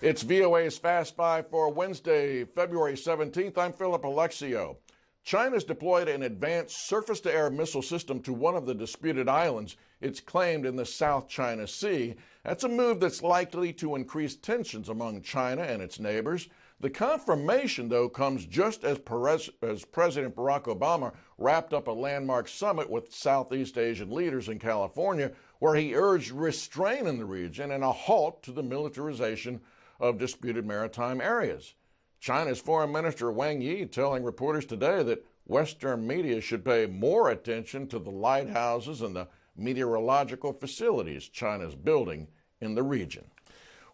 It's VOA's Fast Five for Wednesday, February 17th. I'm Philip Alexio. China's deployed an advanced surface-to-air missile system to one of the disputed islands it's claimed in the South China Sea. That's a move that's likely to increase tensions among China and its neighbors. The confirmation, though, comes just as President Barack Obama wrapped up a landmark summit with Southeast Asian leaders in California, where he urged restraint in the region and a halt to the militarization of disputed maritime areas. China's Foreign Minister Wang Yi telling reporters today that Western media should pay more attention to the lighthouses and the meteorological facilities China's building in the region.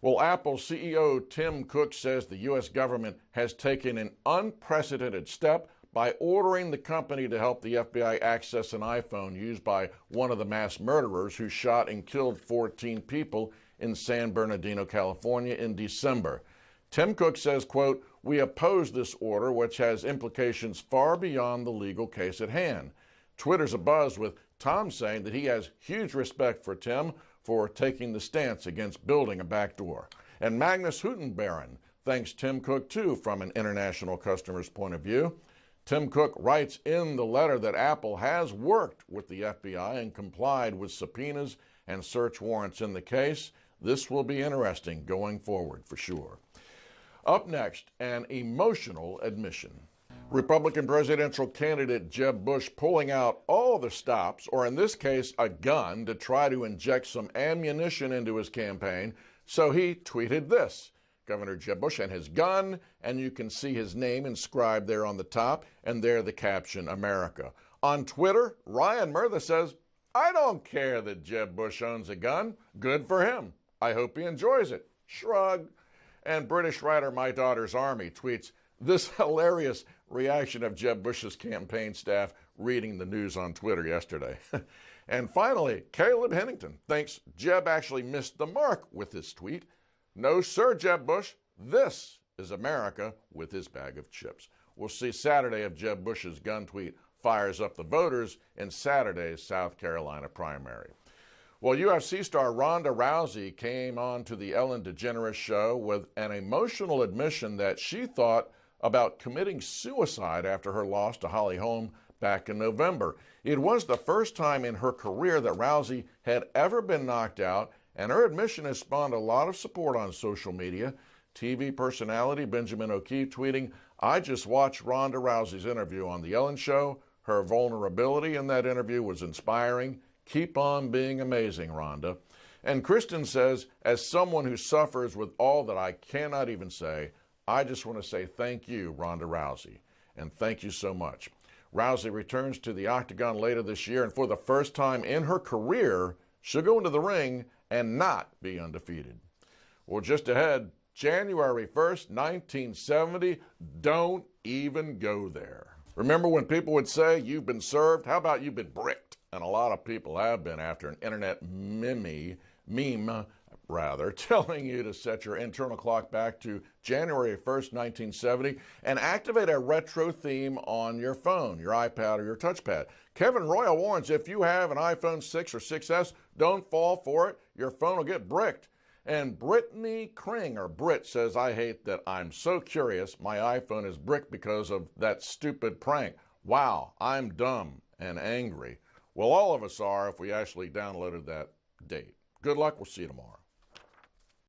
Well, Apple CEO Tim Cook says the U.S. government has taken an unprecedented step by ordering the company to help the FBI access an iPhone used by one of the mass murderers who shot and killed 14 people in San Bernardino, California in December. Tim Cook says, quote, "We oppose this order, which has implications far beyond the legal case at hand." Twitter's abuzz with Tom saying that he has huge respect for Tim for taking the stance against building a backdoor. And Magnus Hutenbaron thanks Tim Cook, too, from an international customer's point of view. Tim Cook writes in the letter that Apple has worked with the FBI and complied with subpoenas and search warrants in the case. This will be interesting going forward for sure. Up next, an emotional admission. Republican presidential candidate Jeb Bush pulling out all the stops, or in this case, a gun, to try to inject some ammunition into his campaign. So he tweeted this: Governor Jeb Bush and his gun, and you can see his name inscribed there on the top, and there the caption, America. On Twitter, Ryan Murtha says, "I don't care that Jeb Bush owns a gun. Good for him. I hope he enjoys it." Shrug. And British writer My Daughter's Army tweets this hilarious reaction of Jeb Bush's campaign staff reading the news on Twitter yesterday. And finally, Caleb Hennington thinks Jeb actually missed the mark with his tweet. "No, sir, Jeb Bush. This is America," with his bag of chips. We'll see Saturday if Jeb Bush's gun tweet fires up the voters in Saturday's South Carolina primary. Well, UFC star Ronda Rousey came on to the Ellen DeGeneres show with an emotional admission that she thought about committing suicide after her loss to Holly Holm back in November. It was the first time in her career that Rousey had ever been knocked out, and her admission has spawned a lot of support on social media. TV personality Benjamin O'Keefe tweeting, "I just watched Ronda Rousey's interview on The Ellen Show. Her vulnerability in that interview was inspiring. Keep on being amazing, Ronda." And Kristen says, "As someone who suffers with all that I cannot even say, I just want to say thank you, Ronda Rousey, and thank you so much." Rousey returns to the octagon later this year, and for the first time in her career, she'll go into the ring and not be undefeated. Well, just ahead, January 1st, 1970, don't even go there. Remember when people would say, "You've been served"? How about "you've been bricked"? And a lot of people have been after an internet meme, telling you to set your internal clock back to January 1st, 1970, and activate a retro theme on your phone, your iPad, or your touchpad. Kevin Royal warns if you have an iPhone 6 or 6S, don't fall for it. Your phone will get bricked. And Brittany Kring, or Brit, says, "I hate that I'm so curious. My iPhone is bricked because of that stupid prank. Wow, I'm dumb and angry." Well, all of us are if we actually downloaded that date. Good luck. We'll see you tomorrow.